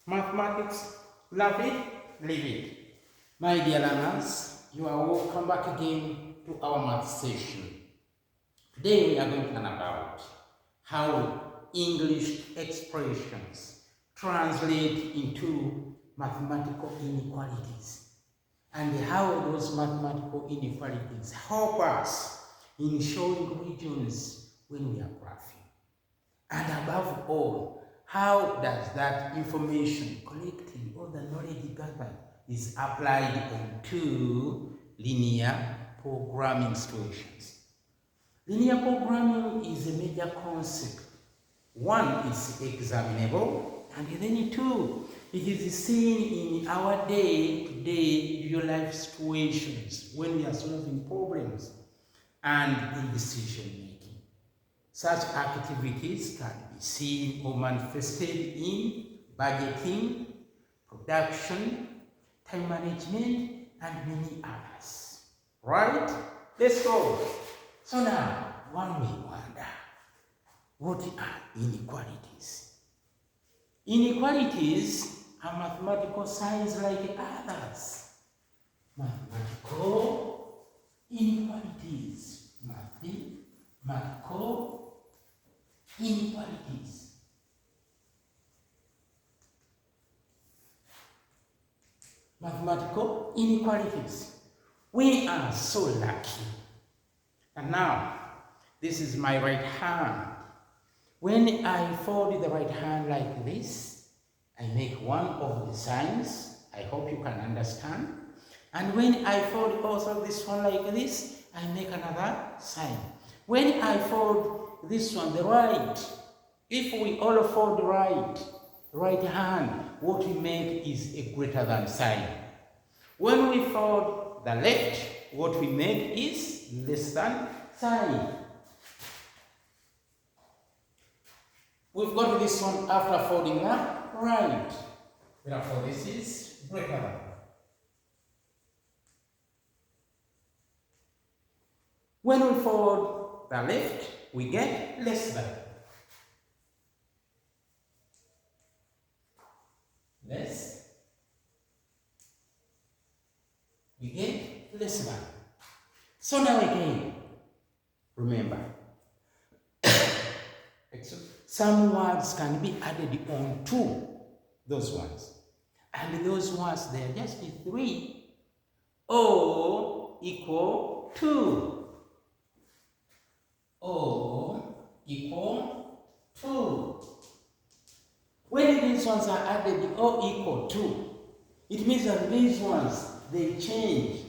Mathematics, love it, leave it. My dear learners, you are welcome back again to our math session. Today we are going to learn about how English expressions translate into mathematical inequalities and how those mathematical inequalities help us in showing regions when we are graphing. And above all, how does that information collected, all the knowledge gathered, is applied onto linear programming situations? Linear programming is a major concept. One is examinable, and then two, it is seen in our day-to-day real life situations when we are solving problems and in decision making. Such activities can be seen or manifested in budgeting, production, time management, and many others. Right? Let's go. So now, one may wonder, what are inequalities? Inequalities are mathematical signs like others. Mathematical inequalities. Mathematical inequalities. Mathematical inequalities. We are so lucky. And now, this is my right hand. When I fold the right hand like this, I make one of the signs. I hope you can understand. And when I fold also this one like this, I make another sign. When I fold this one, the right, if we all fold right hand, what we make is a greater than sign. When we fold the left, what we make is less than sign. We've got this one after folding the right. Therefore, this is greater than. When we fold the left, we get less than. Less. We get less than. So now again, remember, some words can be added on to those ones. And those words, they are just 3 or equal to. Or equal to. When these ones are added or equal to, it means that these ones, they change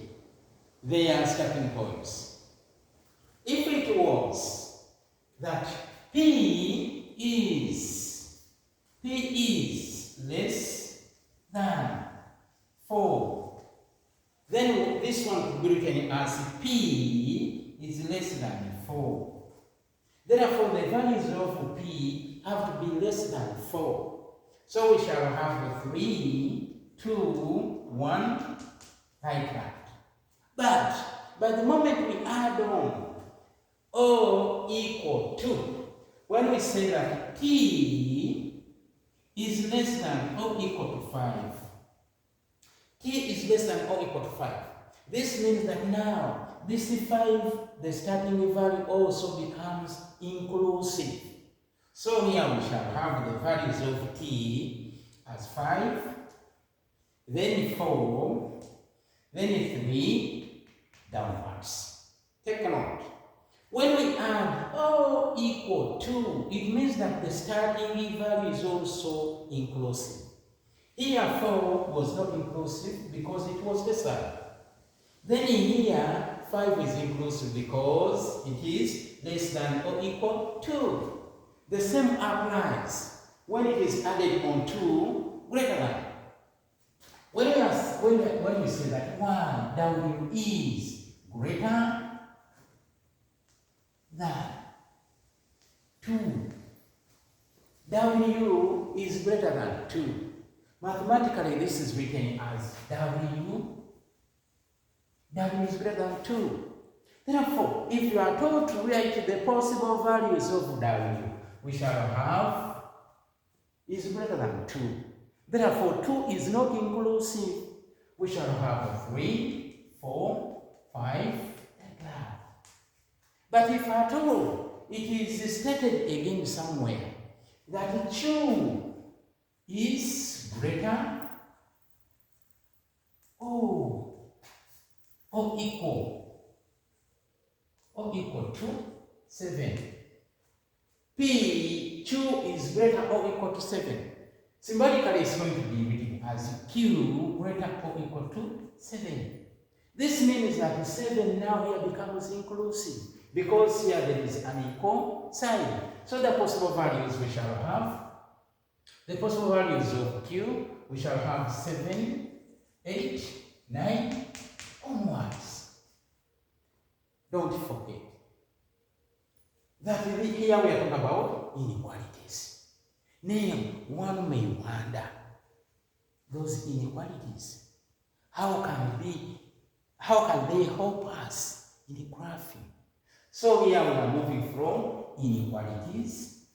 their starting points. If it was that P is less than 4, then this one could be written as P is less than 4. Therefore, the values of P have to be less than 4. So we shall have 3, 2, 1, like that. But by the moment we add on O equal to, when we say that T is less than or equal to 5, T is less than or equal to 5. This means that now this 5, the starting value also becomes inclusive. So here we shall have the values of T as 5, then 4, then 3, downwards. Take a note. When we add O equal to, it means that the starting value is also inclusive. Here 4 was not inclusive because it was less than. Then here 5 is inclusive because it is less than or equal to. The same applies when it is added on to greater than. When we say that 1 W is greater than 2, W is greater than 2. Mathematically, this is written as W is greater than 2. Therefore, if you are told to write the possible values of W, we shall have is greater than 2. Therefore, 2 is not inclusive. We shall have 3, 4, 5, like that. But if at all it is stated again somewhere that 2 is greater or equal to 7. P, 2 is greater or equal to 7. Symbolically, it's going to be written as Q greater or equal to 7. This means that 7 now here becomes inclusive because here there is an equal sign. So the possible values we shall have, the possible values of Q, we shall have 7, 8, 9, onwards. Don't forget that here we are talking about inequalities. Now, one may wonder, those inequalities, how can they help us in the graphing? So here we are moving from inequalities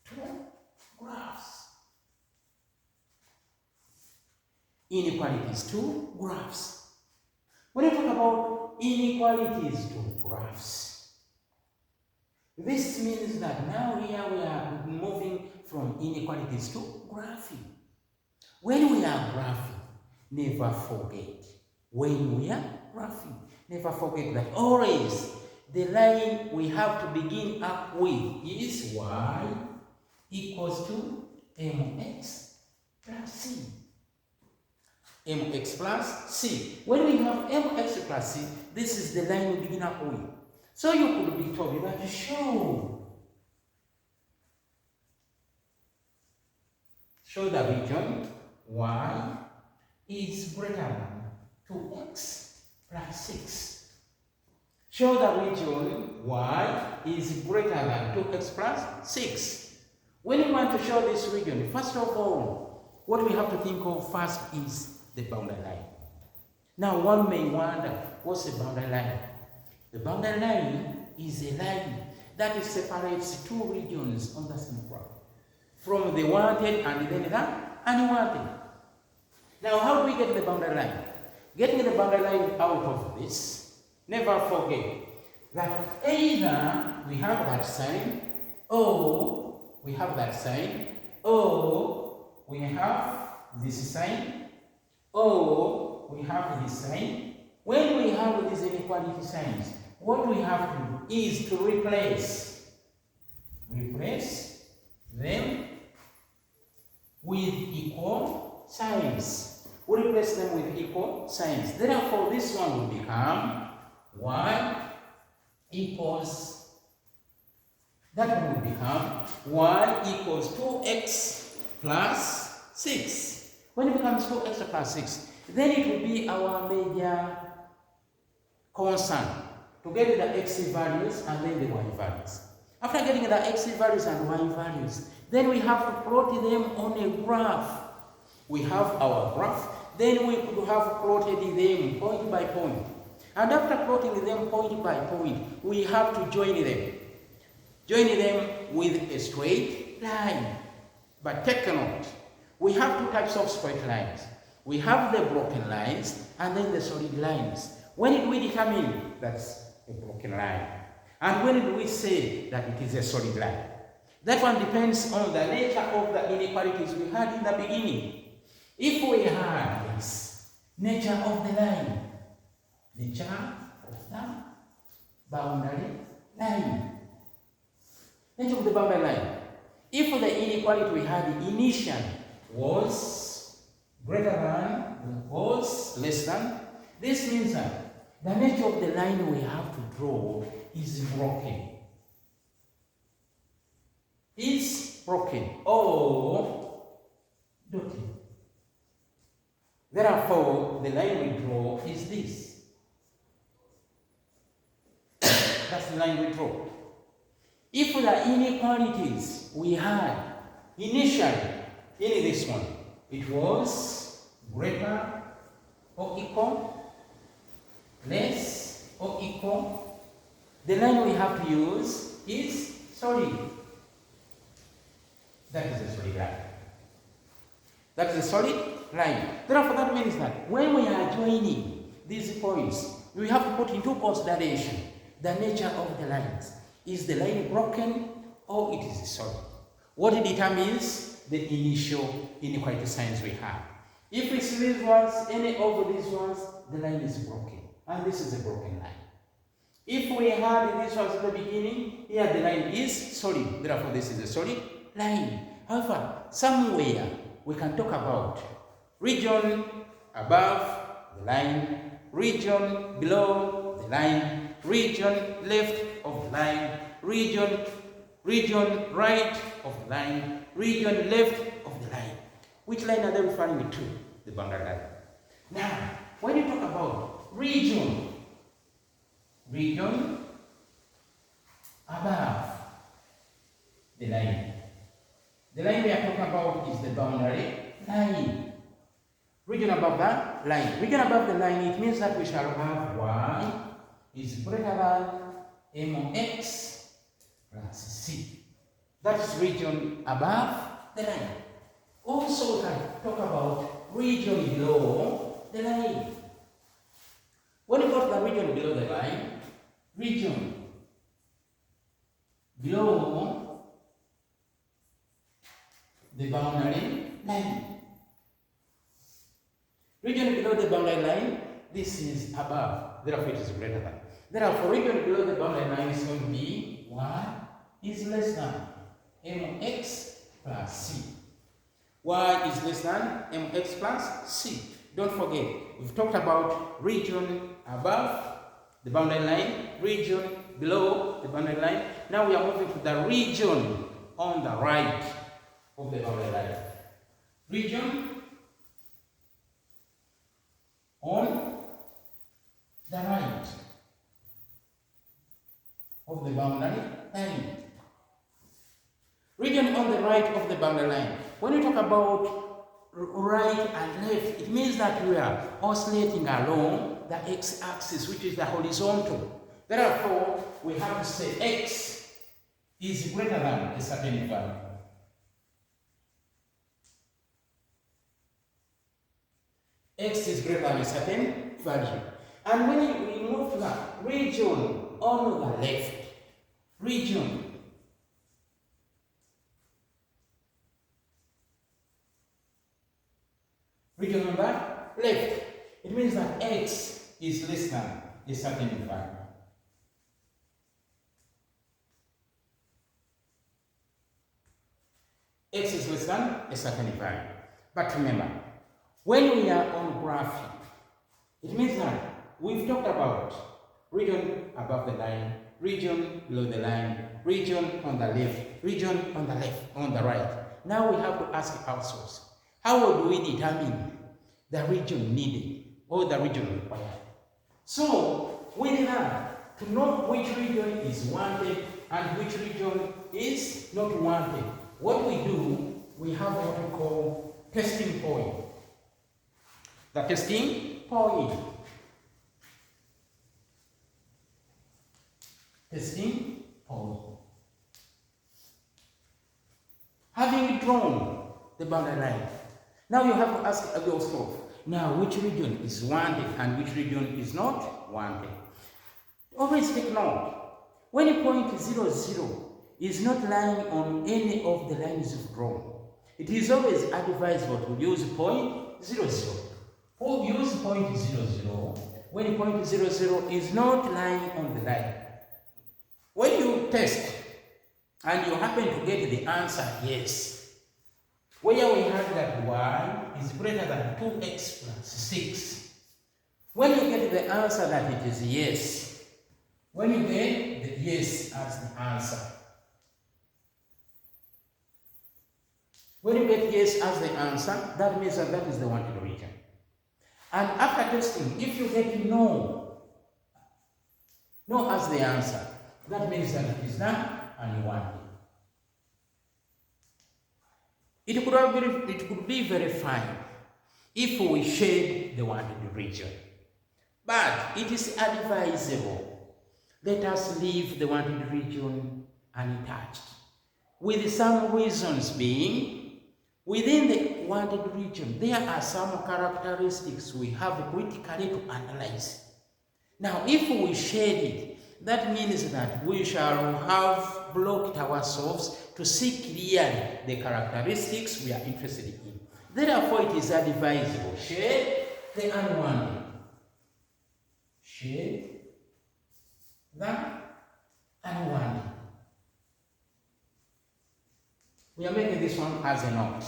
to graphs. Inequalities to graphs. When you talk about inequalities to graphs, this means that now here we are moving from inequalities to graphing. When we are graphing, never forget. When we are graphing, never forget that always the line we have to begin up with is y equals to mx plus c. Mx plus c. When we have mx plus c, this is the line we begin up with. So you could be told that show the region y is greater than 2x plus 6. Show the region y is greater than 2x plus 6. When you want to show this region, first of all, what we have to think of first is the boundary line. Now one may wonder, what's the boundary line? The boundary line is a line that separates two regions on the same graph, from the wanted and then the unwanted. Now, how do we get the boundary line? Getting the boundary line out of this, never forget that either we have that sign, or we have that sign, or we have this sign, or we have this sign. When we have these inequality signs, what we have to do is to replace them with equal signs. We replace them with equal signs. Therefore, this one will become y equals, that one will become y equals 2x plus 6. When it becomes 2x plus 6, then it will be our major concern to get the x values and then the y values. After getting the x values and y values, then we have to plot them on a graph. We have our graph, then we could have plotted them point by point. And after plotting them point by point, we have to join them. Join them with a straight line. But take note, we have two types of straight lines. We have the broken lines and then the solid lines. When did we determine that's a broken line? And when did we say that it is a solid line? That one depends on the nature of the inequalities we had in the beginning. If we had this nature of the line, nature of the boundary line, nature of the boundary line, if the inequality we had initially was greater than, was less than, this means that the nature of the line we have to draw is broken. Is broken or dotted. Therefore, the line we draw is this. That's the line we draw. If the inequalities we had initially in this one, it was greater or equal, less or equal, the line we have to use is solid. That is a solid line. That is a solid line. Therefore, that means that when we are joining these points, we have to put into consideration the nature of the lines. Is the line broken or it is solid? What determines the initial inequality signs we have? If it's these ones, any of these ones, the line is broken. And this is a broken line. If we had these ones at the beginning, here the line is solid. Therefore, this is a solid line. However, somewhere we can talk about region above the line, region below the line, region left of the line, region right of the line, region left of the line. Which line are they referring to? The boundary line. Now, when you talk about region above the line we are talking about is the boundary line. Region above that line. Region above the line, it means that we shall have y is greater than mx plus c. That is region above the line. Also, we can talk about region below the line. When you go to the region below the line, region below the boundary line. Region below the boundary line, this is above, therefore it is greater than. Therefore, region below the boundary line is going to be y is less than mx plus c. Y is less than mx plus c. Don't forget, we've talked about region above the boundary line, region below the boundary line. Now we are moving to the region on the right of the boundary line. Region on the right of the boundary line. Region on the right of the boundary line. When you talk about right and left, it means that we are oscillating along the x-axis, which is the horizontal. Therefore, we have to say x is greater than a certain value. X is greater than a certain value. And when we move to the region on the left, region on the left, it means that x is less than a certain value. X is less than a certain value. But remember, when we are on graphing, it means that we've talked about region above the line, region below the line, region on the left, region on the right. Now we have to ask ourselves, how do we determine the region needed or the region required? So we have to know which region is wanted and which region is not wanted. What we do, we have what we call testing point. The testing point. Testing point. Having drawn the boundary line, now you have to ask yourself, now which region is wanted and which region is not wanted. Always take note, when a point 0, 0 is not lying on any of the lines you've drawn, it is always advisable to use point 0, 0. Or use point 0, 0 when point 0, 0 is not lying on the line. When you test and you happen to get the answer yes, where we have that y is greater than 2x plus 6. When you get the answer that it is yes, when you get the yes as the answer, when you get yes as the answer, that means that that is the wanted region. And after testing, if you get no as the answer, that means that it is not unwanted. It could be very fine if we shade the wanted region. But it is advisable, let us leave the wanted region untouched. with some reasons being, within the wanted region, there are some characteristics we have critically to analyze. Now, if we shade it, that means that we shall have blocked ourselves to see clearly the characteristics we are interested in. Therefore, it is advisable, shade the unwanted. Shade the unwanted. We are making this one as a note.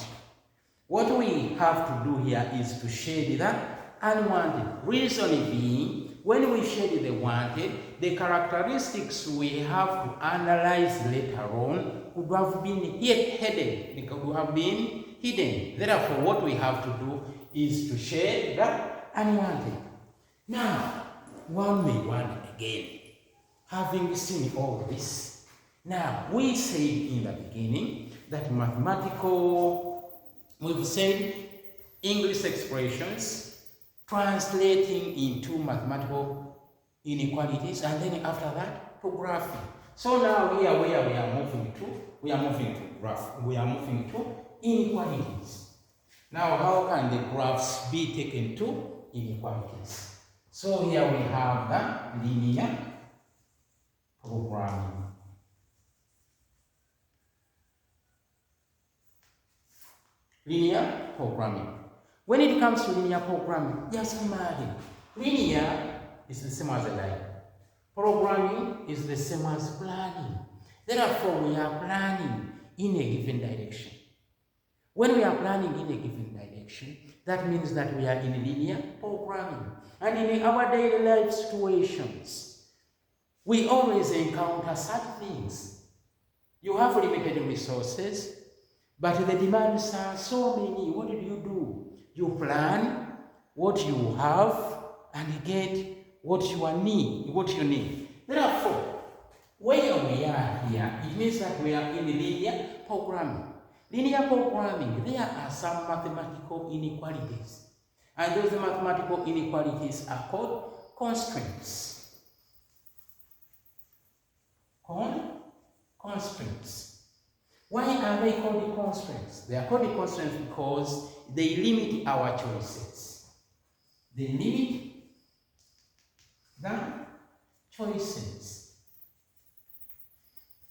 What we have to do here is to shade the unwanted. Reason being, when we shade the wanted, the characteristics we have to analyze later on could have been hidden. They could have been hidden. Therefore, what we have to do is to shade the unwanted. Now, one may wonder again, having seen all this, now we said in the beginning that we've said English expressions translating into mathematical inequalities, and then after that to graphing. So now here where we are moving to inequalities. Now how can the graphs be taken to inequalities? So here we have the linear programming. Linear programming. When it comes to linear programming, just imagine, linear is the same as a line. Programming is the same as planning. Therefore, we are planning in a given direction. When we are planning in a given direction, that means that we are in linear programming. And in our daily life situations, we always encounter such things. You have limited resources, but the demands are so many. What do? You plan what you have and get what you need. Therefore, where we are here, it means that we are in linear programming. Linear programming, there are some mathematical inequalities. And those mathematical inequalities are called constraints. Constraints. Why are they called constraints? They are called constraints because they limit our choices. They limit the choices.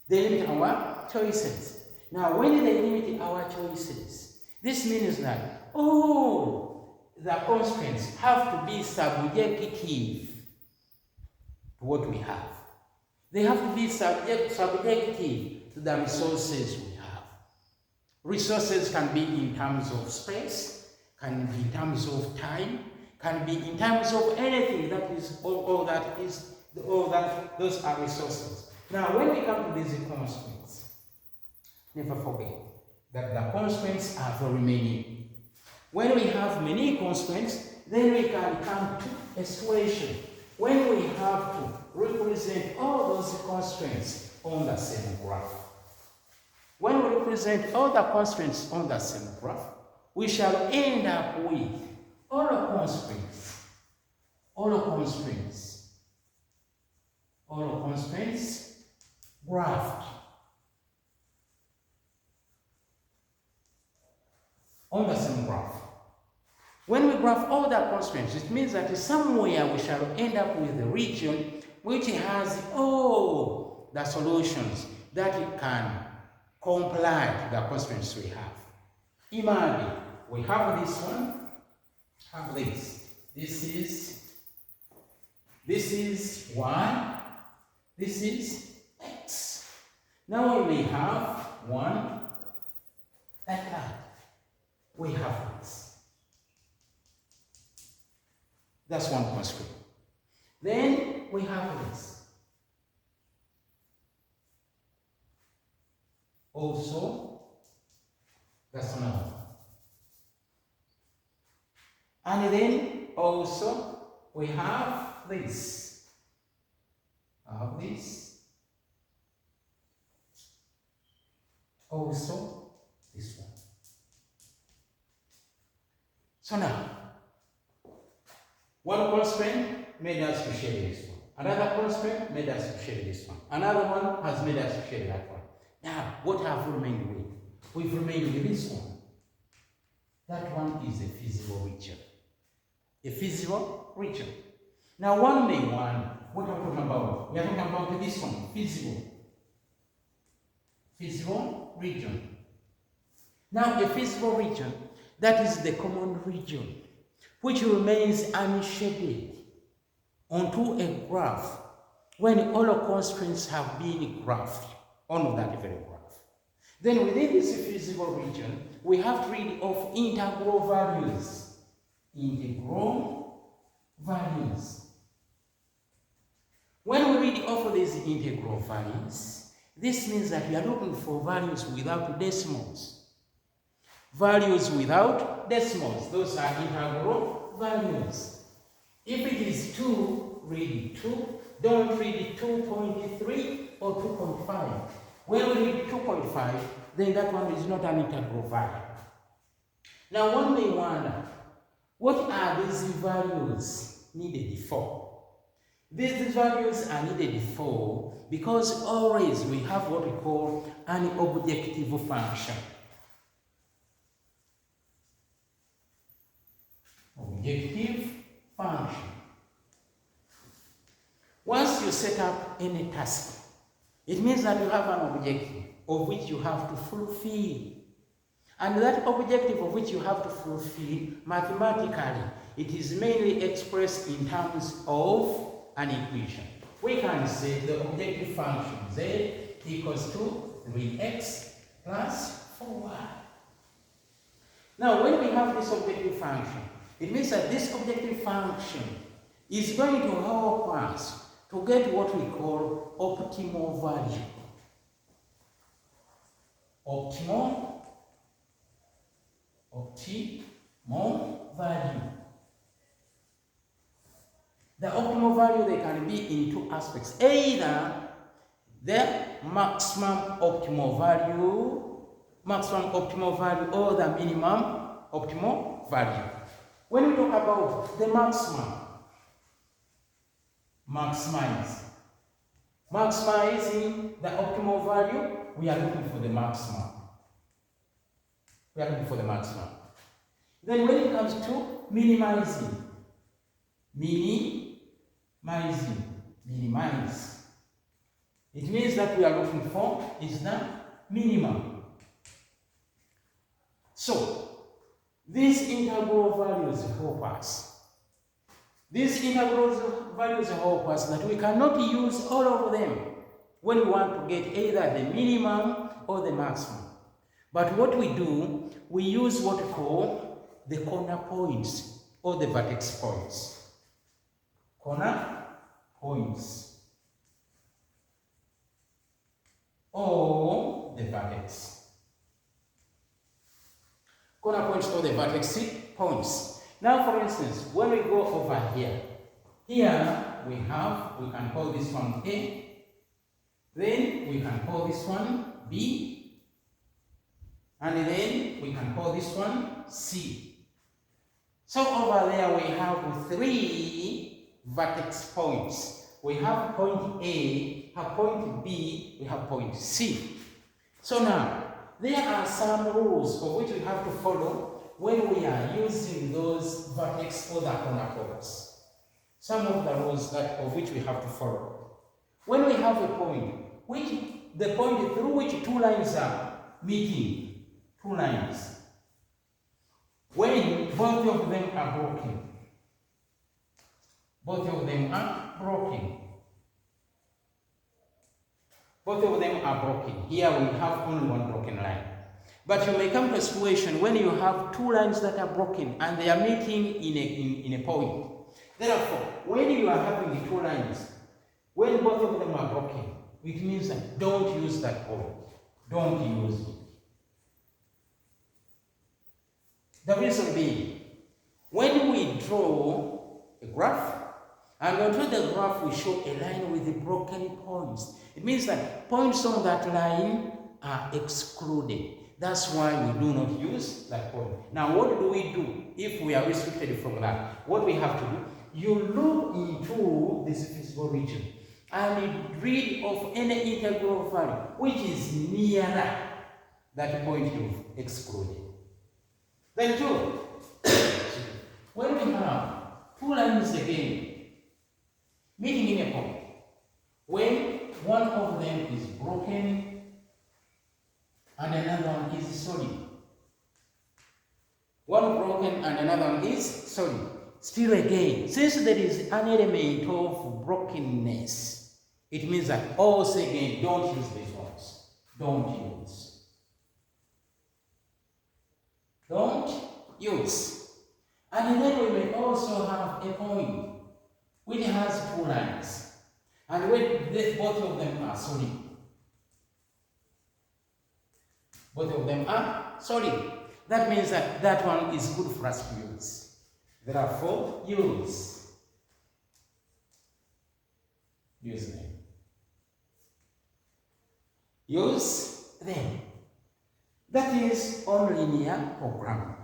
They limit our choices. Now, when they limit our choices, this means that all the constraints have to be subjective to what we have. They have to be subjective to the resources we have. Resources can be in terms of space, can be in terms of time, can be in terms of anything. That is those are resources. Now, when we come to these constraints, never forget that the constraints are very many. When we have many constraints, then we can come to a situation when we have to represent all those constraints on the same graph. When we represent all the constraints on the same graph, we shall end up with all constraints graphed on the same graph. When we graph all the constraints, it means that somewhere we shall end up with a region which has all the solutions that it can comply to the constraints we have. Imagine we have this one, have this. This is y, this is x. Now we may have one like that. We have this. That's one constraint. Then we have this. Also, that's another one. And then also we have this. Also this one. So now, one constraint made us to share this one. Another constraint made us to share this one. Another one has made us to share that one. Now, what have we remained with? We've remained with this one. That one is a feasible region. A feasible region. Now, one may wonder, what are we talking about? We are talking about this one, feasible. Feasible region. Now, a feasible region, that is the common region, which remains unshaded onto a graph when all the constraints have been graphed on that very graph. Then within this feasible region, we have to read of integral values. Integral values. When we read of these integral values, this means that we are looking for values without decimals. Values without decimals, those are integral values. If it is 2, read 2. Don't read 2.3 or 2.5. When we read 2.5, then that one is not an integral value. Now one may wonder, what are these values needed for? These values are needed for because always we have what we call an objective function. Objective function. Once you set up any task, it means that you have an objective of which you have to fulfill. And that objective of which you have to fulfill, mathematically, it is mainly expressed in terms of an equation. We can say the objective function z equals to 3x plus 4y. Now, when we have this objective function, it means that this objective function is going to help us to get what we call optimal value. Optimal value. The optimal value, they can be in two aspects. Either the maximum optimal value or the minimum optimal value. When we talk about the maximizing the optimal value, we are looking for the maximum. Then when it comes to minimize, it means that we are looking for is the minimum. So, these integral values help us. These integral values help us that we cannot use all of them when we want to get either the minimum or the maximum. But what we do, we use what we call the corner points or the vertex points. Corner points or the vertex. Corner points or the vertex points. Now, for instance, when we go over here we can call this one A, then we can call this one B, and then we can call this one C. So over there we have 3 vertex points. We have point A, have point B, we have point C. So now, there are some rules of which we have to follow when we are using those vertex or the corner points. Some of the rules of which we have to follow. When we have a point, the point through which 2 lines are meeting, 2 lines, when both of them are broken, both of them are broken. Here we have only one broken line. But you may come to a situation when you have 2 lines that are broken and they are meeting in a point. Therefore, when you are having the 2 lines, when both of them are broken, it means that don't use that point. Don't use it. The reason being, when we draw a graph, and onto the graph we show a line with the broken points, it means that points on that line are excluded. That's why we do not use that point. Now, what do we do if we are restricted from that? What we have to do, you look into this feasible region and rid of any integral value which is nearer that point of excluded. Then two, when we have two lines again meeting in a point, when one of them is broken and another one is solid. One broken and another one is solid. Still again, since there is an element of brokenness, it means that also again, don't use these ones. Don't use. Don't use. And then we may also have a point which has two lines. And when both of them are solid. Both of them are solid. That means that that one is good for us to use. Therefore, use. Use them. Use them. That is on linear programming.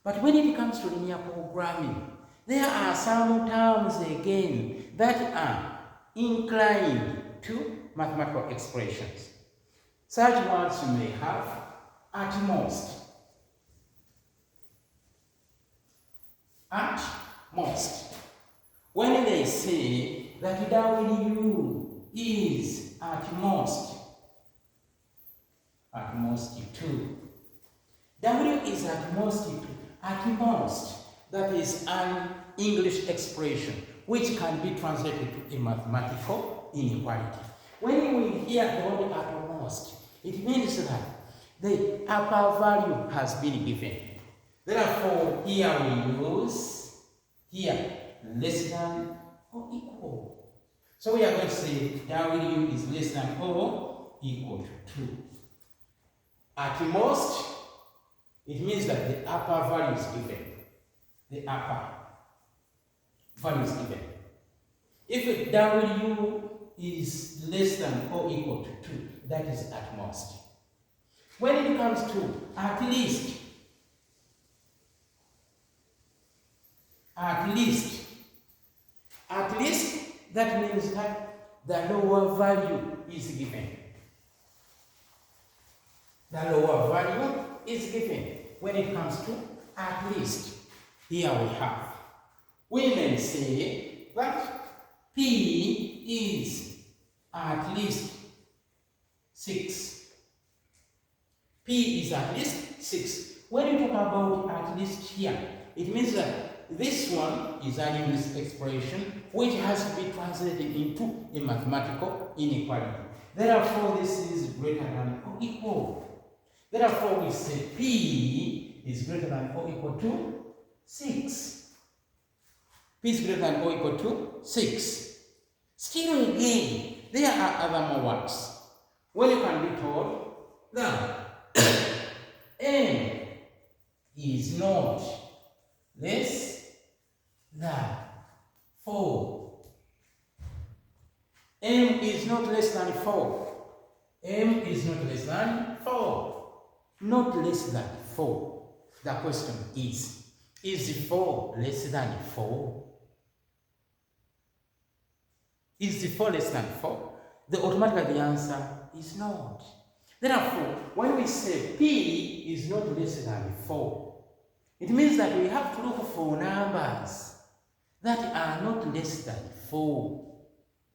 But when it comes to linear programming, there are some terms again that are inclined to mathematical expressions. Such words you may have at most. At most. When they say that W is at most 2. W is at most 2. At most, that is an English expression which can be translated to a mathematical inequality. When we hear the word at most, it means that the upper value has been given. Therefore, here we use less than or equal. So we are going to say W is less than or equal to 2. At most, it means that the upper value is given. The upper value is given. If W is less than or equal to 2, that is at most. When it comes to at least, that means that the lower value is given. The lower value is given when it comes to at least. Here we may say that P is at least 6. P is at least 6. When you talk about at least here, it means that this one is an English expression which has to be translated into a mathematical inequality. Therefore, this is greater than or equal. Therefore, we say P is greater than or equal to 6. P is greater than or equal to 6. Still again, there are other more words. When you can be told that M is not less than 4. M is not less than 4. M is not less than 4. Not less than 4. The question is 4 less than 4? Is the 4 less than 4? Automatically the answer is not. Therefore, when we say P is not less than 4, it means that we have to look for numbers that are not less than 4.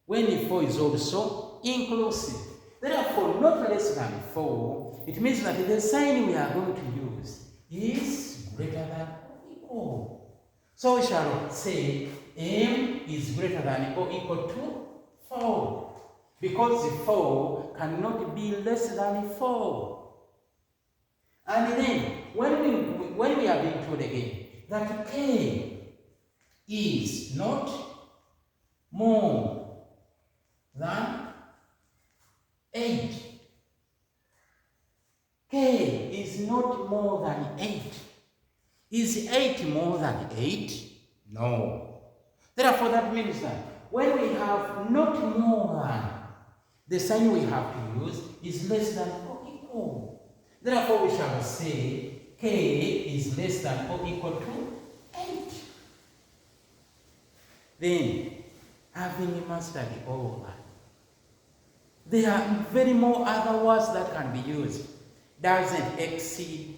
When the 4 is also inclusive. Therefore, not less than 4, it means that the sign we are going to use is greater than or equal. So we shall say M is greater than or equal to 4. Because the 4 cannot be less than 4. And then, when we are being told again that K is not more than 8. K is not more than 8. Is 8 more than 8? No. Therefore, that means that when we have not more than, the sign we have to use is less than or equal. Therefore, we shall say K is less than or equal to 8. Then, having mastered all that, There are very more other words that can be used. Doesn't exceed,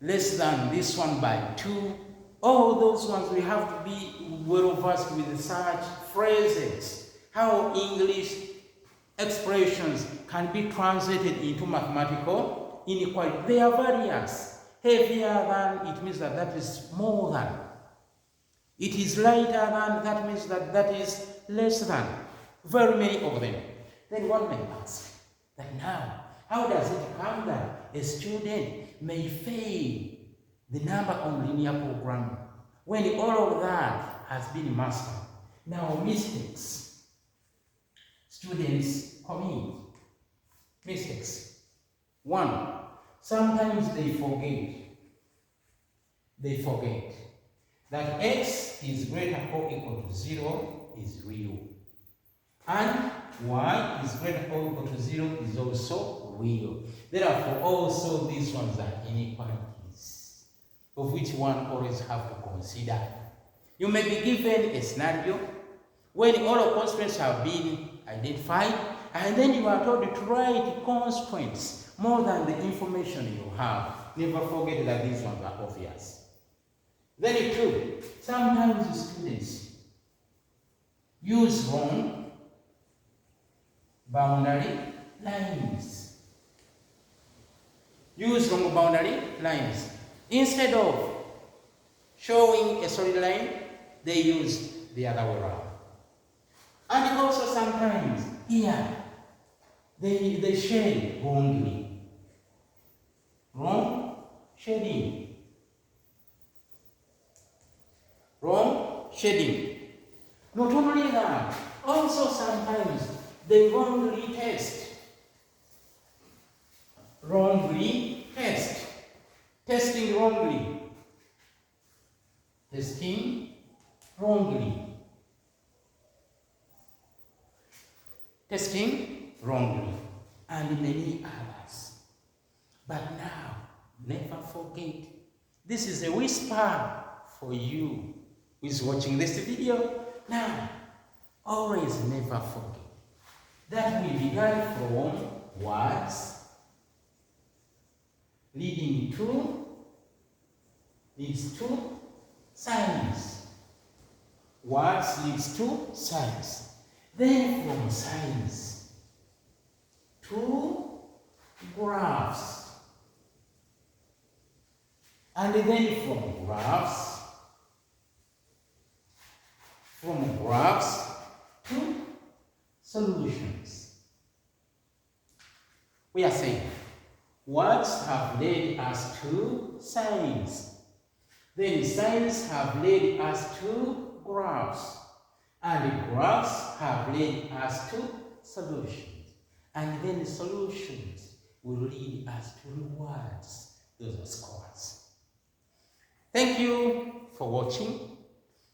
less than this one by 2. All those ones we have to be well versed with such phrases. How English expressions can be translated into mathematical inequality. They are various. Heavier than, it means that that is more than. It is lighter than, that means that that is less than. Very many of them. Then one may ask that now, how does it come that a student may fail the number on linear programming when all of that has been mastered? Now, mistakes. Students commit mistakes. 1, sometimes they forget that x is greater or equal to 0 is real, and y is greater or equal to 0 is also real. Therefore, also these ones are inequalities, of which one always have to consider. You may be given a scenario when all the constraints have been identified, and then you are told to write constraints more than the information you have. Never forget that these ones are obvious. Then 2, sometimes students use wrong boundary lines. Use wrong boundary lines. Instead of showing a solid line, they use the other way around. And also sometimes here they shade wrongly. Wrong shading. Wrong shading. Not only that, also sometimes they wrongly test. Wrongly test. Testing wrongly. Testing wrongly. Testing wrongly. And many others. But now, never forget, this is a whisper for you who is watching this video. Now, always never forget that we began from words leads to signs. Words leads to signs. Then from signs to graphs. And then from graphs to solutions. We are saying words have led us to signs. Then signs have led us to graphs. And graphs have led us to solutions. And then solutions will lead us to rewards. Those are scores. Thank you for watching.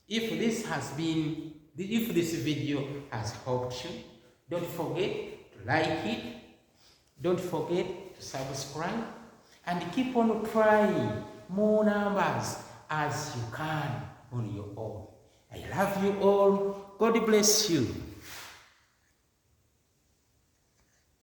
If this video has helped you, don't forget to like it. Don't forget to subscribe. And keep on trying more numbers as you can on your own. I love you all. God bless you.